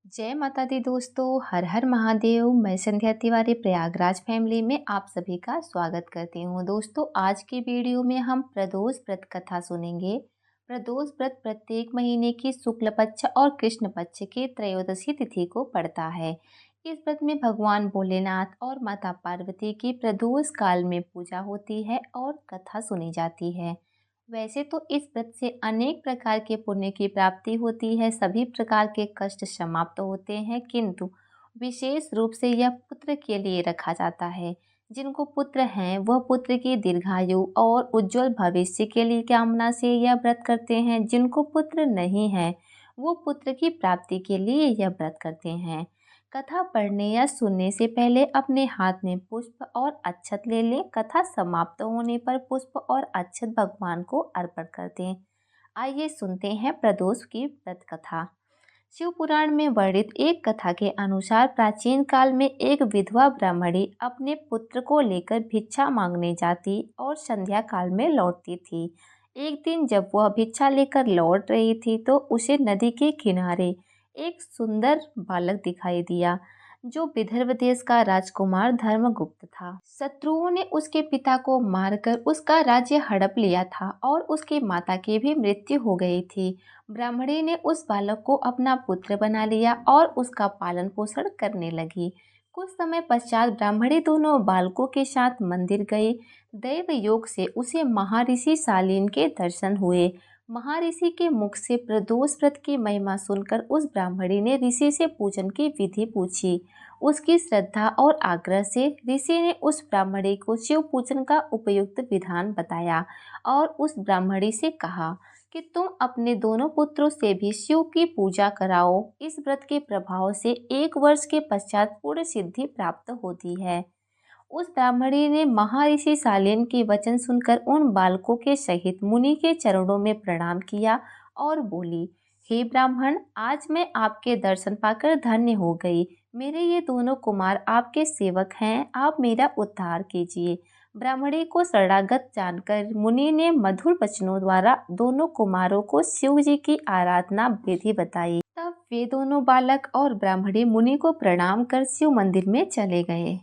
जय माता दी दोस्तों, हर हर महादेव। मैं संध्या तिवारी प्रयागराज फैमिली में आप सभी का स्वागत करती हूँ। दोस्तों, आज की वीडियो में हम प्रदोष व्रत कथा सुनेंगे। प्रदोष व्रत प्रत्येक महीने की शुक्ल पक्ष और कृष्ण पक्ष की त्रयोदशी तिथि को पड़ता है। इस व्रत में भगवान भोलेनाथ और माता पार्वती की प्रदोष काल में पूजा होती है और कथा सुनी जाती है। वैसे तो इस व्रत से अनेक प्रकार के पुण्य की प्राप्ति होती है, सभी प्रकार के कष्ट समाप्त होते हैं, किंतु विशेष रूप से यह पुत्र के लिए रखा जाता है। जिनको पुत्र हैं वह पुत्र की दीर्घायु और उज्जवल भविष्य के लिए कामना से यह व्रत करते हैं। जिनको पुत्र नहीं है वो पुत्र की प्राप्ति के लिए यह व्रत करते हैं। कथा पढ़ने या सुनने से पहले अपने हाथ में पुष्प और अक्षत ले लें। कथा समाप्त होने पर पुष्प और अक्षत भगवान को अर्पण कर दें। आइए सुनते हैं प्रदोष की व्रत कथा। शिव पुराण में वर्णित एक कथा के अनुसार प्राचीन काल में एक विधवा ब्राह्मणी अपने पुत्र को लेकर भिक्षा मांगने जाती और संध्या काल में लौटती थी। एक दिन जब वह भिक्षा लेकर लौट रही थी तो उसे नदी के किनारे एक सुंदर बालक दिखाई दिया जो विदर्भ देश का राजकुमार धर्मगुप्त था। शत्रुओं ने उसके पिता को मारकर उसका राज्य हड़प लिया था और उसकी माता की भी मृत्यु हो गई थी। ब्राह्मणी ने उस बालक को अपना पुत्र बना लिया और उसका पालन पोषण करने लगी। कुछ समय पश्चात ब्राह्मणी दोनों बालकों के साथ मंदिर गई। दैव योग से उसे महर्षि शालीन के दर्शन हुए। महर्षि के मुख से प्रदोष व्रत की महिमा सुनकर उस ब्राह्मणी ने ऋषि से पूजन की विधि पूछी। उसकी श्रद्धा और आग्रह से ऋषि ने उस ब्राह्मणी को शिव पूजन का उपयुक्त विधान बताया और उस ब्राह्मणी से कहा कि तुम अपने दोनों पुत्रों से भी शिव की पूजा कराओ। इस व्रत के प्रभाव से 1 वर्ष के पश्चात पूर्ण सिद्धि प्राप्त होती है। उस ब्राह्मणी ने महर्षि शालीन के वचन सुनकर उन बालकों के सहित मुनि के चरणों में प्रणाम किया और बोली, हे ब्राह्मण, आज मैं आपके दर्शन पाकर धन्य हो गई। मेरे ये दोनों कुमार आपके सेवक हैं, आप मेरा उद्धार कीजिए। ब्राह्मणी को शरणागत जानकर मुनि ने मधुर वचनों द्वारा दोनों कुमारों को शिव जी की आराधना विधि बताई। तब वे दोनों बालक और ब्राह्मणी मुनि को प्रणाम कर शिव मंदिर में चले गए।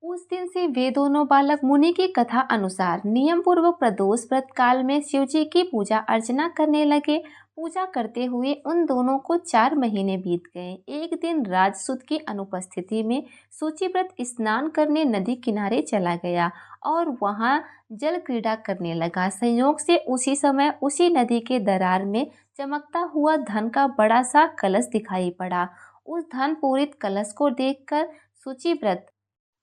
उस दिन से वे दोनों बालक मुनि की कथा अनुसार नियम पूर्वक प्रदोष व्रत काल में शिव जी की पूजा अर्चना करने लगे। पूजा करते हुए उन दोनों को 4 महीने बीत गए। एक दिन राजसूत की अनुपस्थिति में सूचिव्रत स्नान करने नदी किनारे चला गया और वहां जल क्रीड़ा करने लगा। संयोग से उसी समय उसी नदी के दरार में चमकता हुआ धन का बड़ा सा कलश दिखाई पड़ा। उस धन पूरित कलश को देखकर सूचिव्रत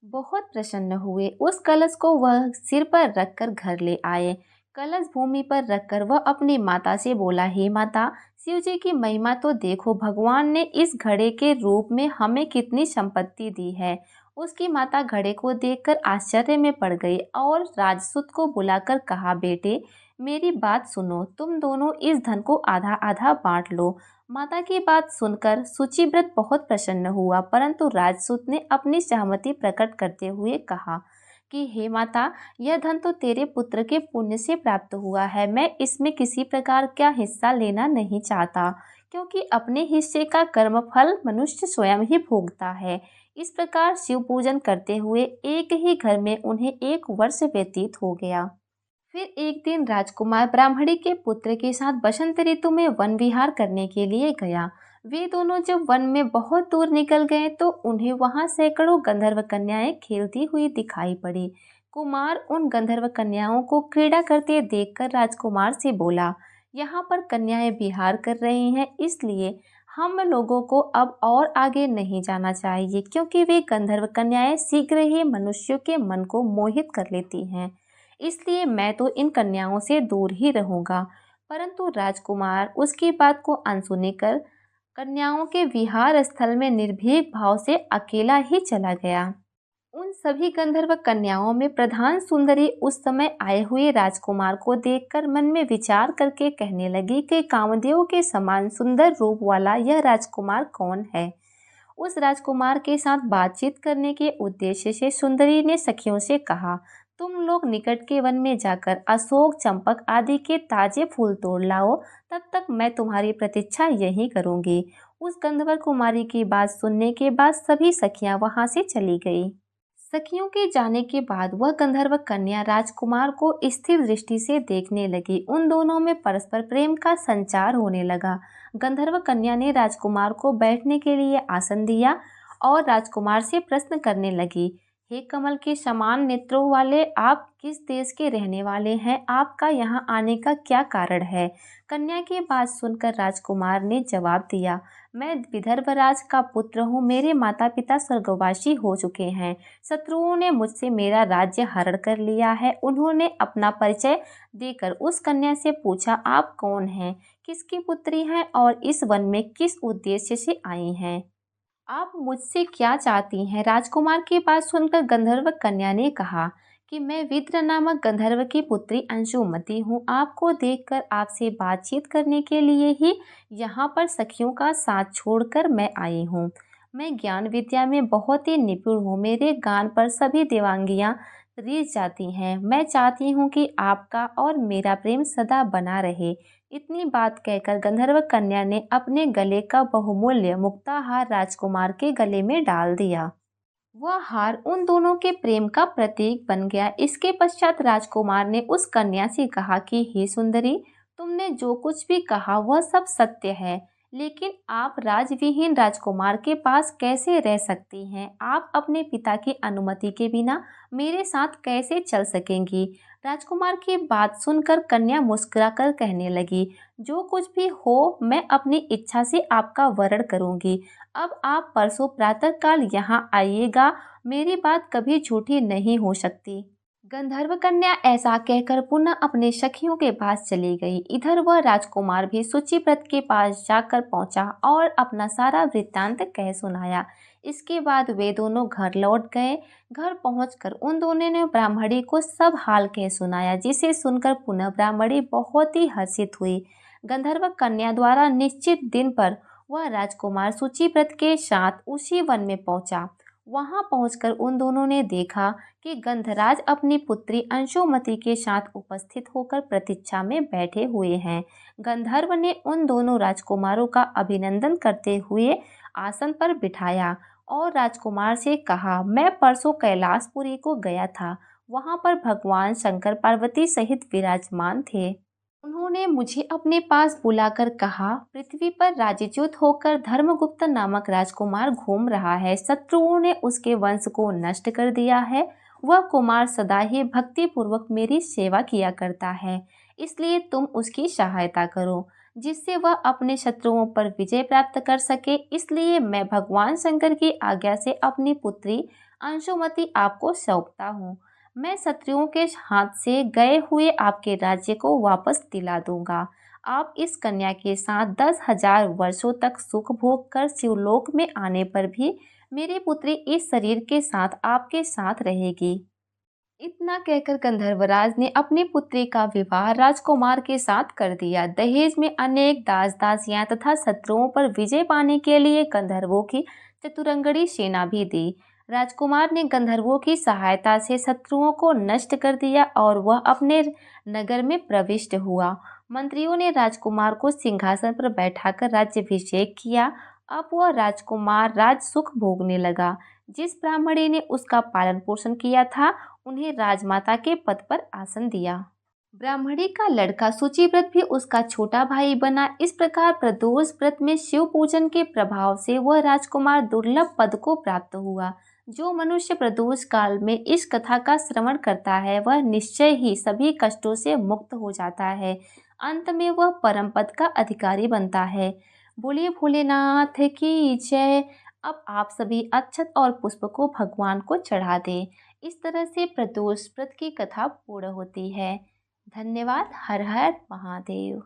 बहुत प्रसन्न हुए। उस कलश को वह सिर पर रखकर घर ले आए। कलश भूमि पर रखकर वह अपनी माता से बोला, हे माता, शिव जी की महिमा तो देखो, भगवान ने इस घड़े के रूप में हमें कितनी संपत्ति दी है। उसकी माता घड़े को देखकर आश्चर्य में पड़ गई और राजसूत को बुलाकर कहा, बेटे मेरी बात सुनो, तुम दोनों इस धन को आधा आधा बांट लो। माता की बात सुनकर सूचिव्रत बहुत प्रसन्न हुआ, परंतु राजसूत ने अपनी सहमति प्रकट करते हुए कहा कि हे माता, यह धन तो तेरे पुत्र के पुण्य से प्राप्त हुआ है। मैं इसमें किसी प्रकार का हिस्सा लेना नहीं चाहता, क्योंकि अपने हिस्से का कर्मफल मनुष्य स्वयं ही भोगता है। इस प्रकार शिव पूजन करते हुए एक ही घर में उन्हें 1 वर्ष व्यतीत हो गया। फिर एक दिन राजकुमार ब्राह्मणी के पुत्र के साथ बसंत ऋतु में वन विहार करने के लिए गया। वे दोनों जब वन में बहुत दूर निकल गए तो उन्हें वहां सैकड़ों गंधर्व कन्याएं खेलती हुई दिखाई पड़ी। कुमार उन गंधर्व कन्याओं को क्रीड़ा करते देखकर राजकुमार से बोला, यहाँ पर कन्याएं विहार कर रही हैं, इसलिए हम लोगों को अब और आगे नहीं जाना चाहिए, क्योंकि वे गंधर्व कन्याएं शीघ्र ही मनुष्यों के मन को मोहित कर लेती हैं। इसलिए मैं तो इन कन्याओं से दूर ही रहूंगा। परंतु राजकुमार उसकी बात को अनसुनी कर कन्याओं के विहार स्थल में निर्भीक भाव से अकेला ही चला गया। उन सभी गंधर्व कन्याओं में प्रधान सुंदरी उस समय आए हुए राजकुमार को देखकर मन में विचार करके कहने लगी कि कामदेव के समान सुंदर रूप वाला यह राजकुमार कौन है। उस राजकुमार के साथ बातचीत करने के उद्देश्य से सुंदरी ने सखियों से कहा, तुम लोग निकट के वन में जाकर अशोक, चंपक आदि के ताजे फूल तोड़ लाओ, तब तक मैं तुम्हारी प्रतीक्षा यहीं करूंगी। उस गंधर्व कुमारी की बात सुनने के बाद सभी सखियां वहां से चली गई। सखियों के जाने के बाद वह गंधर्व कन्या राजकुमार को स्थिर दृष्टि से देखने लगी। उन दोनों में परस्पर प्रेम का संचार होने लगा। गंधर्व कन्या ने राजकुमार को बैठने के लिए आसन दिया और राजकुमार से प्रश्न करने लगी, हे कमल के समान नेत्रों वाले, आप किस देश के रहने वाले हैं? आपका यहाँ आने का क्या कारण है? कन्या की बात सुनकर राजकुमार ने जवाब दिया, मैं विदर्भराज का पुत्र हूँ। मेरे माता पिता स्वर्गवासी हो चुके हैं। शत्रुओं ने मुझसे मेरा राज्य हरण कर लिया है। उन्होंने अपना परिचय देकर उस कन्या से पूछा, आप कौन हैं, किसकी पुत्री हैं और इस वन में किस उद्देश्य से आई हैं? आप मुझसे क्या चाहती हैं? राजकुमार की बात सुनकर गंधर्व कन्या ने कहा कि मैं विद्र नामक गंधर्व की पुत्री अंशुमति हूँ। आपको देखकर आपसे बातचीत करने के लिए ही यहाँ पर सखियों का साथ छोड़कर मैं आई हूँ। मैं ज्ञान विद्या में बहुत ही निपुण हूँ। मेरे गान पर सभी देवांगियाँ रीझ जाती हैं। मैं चाहती हूँ कि आपका और मेरा प्रेम सदा बना रहे। इतनी बात कहकर गंधर्व कन्या ने अपने गले का बहुमूल्य मुक्ताहार राजकुमार के गले में डाल दिया। वह हार उन दोनों के प्रेम का प्रतीक बन गया। इसके पश्चात राजकुमार ने उस कन्या से कहा कि हे सुंदरी, तुमने जो कुछ भी कहा वह सब सत्य है, लेकिन आप राजविहीन राजकुमार के पास कैसे रह सकती हैं? आप अपने पिता की अनुमति के बिना मेरे साथ कैसे चल सकेंगी? राजकुमार की बात सुनकर कन्या मुस्कुराकर कहने लगी, जो कुछ भी हो मैं अपनी इच्छा से आपका वरण करूंगी। अब आप परसों प्रातःकाल यहाँ आइएगा। मेरी बात कभी झूठी नहीं हो सकती। गंधर्व कन्या ऐसा कहकर पुनः अपने सखियों के पास चली गई। इधर वह राजकुमार भी शुचिव्रत के पास जाकर पहुंचा और अपना सारा वृत्तांत कह सुनाया। इसके बाद वे दोनों घर लौट गए। घर पहुंचकर उन दोनों ने ब्राह्मणी को सब हाल कह सुनाया, जिसे सुनकर पुनः ब्राह्मणी बहुत ही हर्षित हुई। गंधर्व कन्या द्वारा निश्चित दिन पर वह राजकुमार शुचिव्रत के साथ उसी वन में पहुंचा। वहां पहुंचकर उन दोनों ने देखा कि गंधराज अपनी पुत्री अंशुमति के साथ उपस्थित होकर प्रतीक्षा में बैठे हुए हैं। गंधर्व ने उन दोनों राजकुमारों का अभिनंदन करते हुए आसन पर बिठाया और राजकुमार से कहा, मैं परसों कैलाशपुरी को गया था। वहां पर भगवान शंकर पार्वती सहित विराजमान थे। उन्होंने मुझे अपने पास बुलाकर कहा, पृथ्वी पर राज्यच्युत होकर धर्मगुप्त नामक राजकुमार घूम रहा है। शत्रुओं ने उसके वंश को नष्ट कर दिया है। वह कुमार सदा ही भक्ति पूर्वक मेरी सेवा किया करता है, इसलिए तुम उसकी सहायता करो, जिससे वह अपने शत्रुओं पर विजय प्राप्त कर सके। इसलिए मैं भगवान शंकर की आज्ञा से अपनी पुत्री अंशुमति आपको सौंपता हूँ। मैं शत्रुओं के हाथ से गए हुए आपके राज्य को वापस दिला दूंगा। आप इस कन्या के साथ 10,000 वर्षों तक सुख भोग कर शिवलोक में आने पर भी मेरी पुत्री इस शरीर के साथ आपके साथ रहेगी। इतना कहकर गंधर्वराज ने अपनी पुत्री का विवाह राजकुमार के साथ कर दिया। दहेज में अनेक दास दासियां तथा शत्रुओं पर विजय पाने के लिए गंधर्वों की चतुरंगड़ी सेना भी दी। राजकुमार ने गंधर्वों की सहायता से शत्रुओं को नष्ट कर दिया और वह अपने नगर में प्रविष्ट हुआ। मंत्रियों ने राजकुमार को सिंहासन पर बैठाकर राज्याभिषेक किया। अब वह राजकुमार राज सुख भोगने लगा। जिस ब्राह्मणी ने उसका पालन पोषण किया था, उन्हें राजमाता के पद पर आसन दिया। ब्राह्मणी का लड़का शुचिव्रत भी उसका छोटा भाई बना। इस प्रकार प्रदोष व्रत में शिव पूजन के प्रभाव से वह राजकुमार दुर्लभ पद को प्राप्त हुआ। जो मनुष्य प्रदोष काल में इस कथा का श्रवण करता है, वह निश्चय ही सभी कष्टों से मुक्त हो जाता है। अंत में वह परम पद का अधिकारी बनता है। बोलिए भोलेनाथ की जय। अब आप सभी अक्षत और पुष्प को भगवान को चढ़ा दें। इस तरह से प्रदोष व्रत की कथा पूर्ण होती है। धन्यवाद। हर हर महादेव।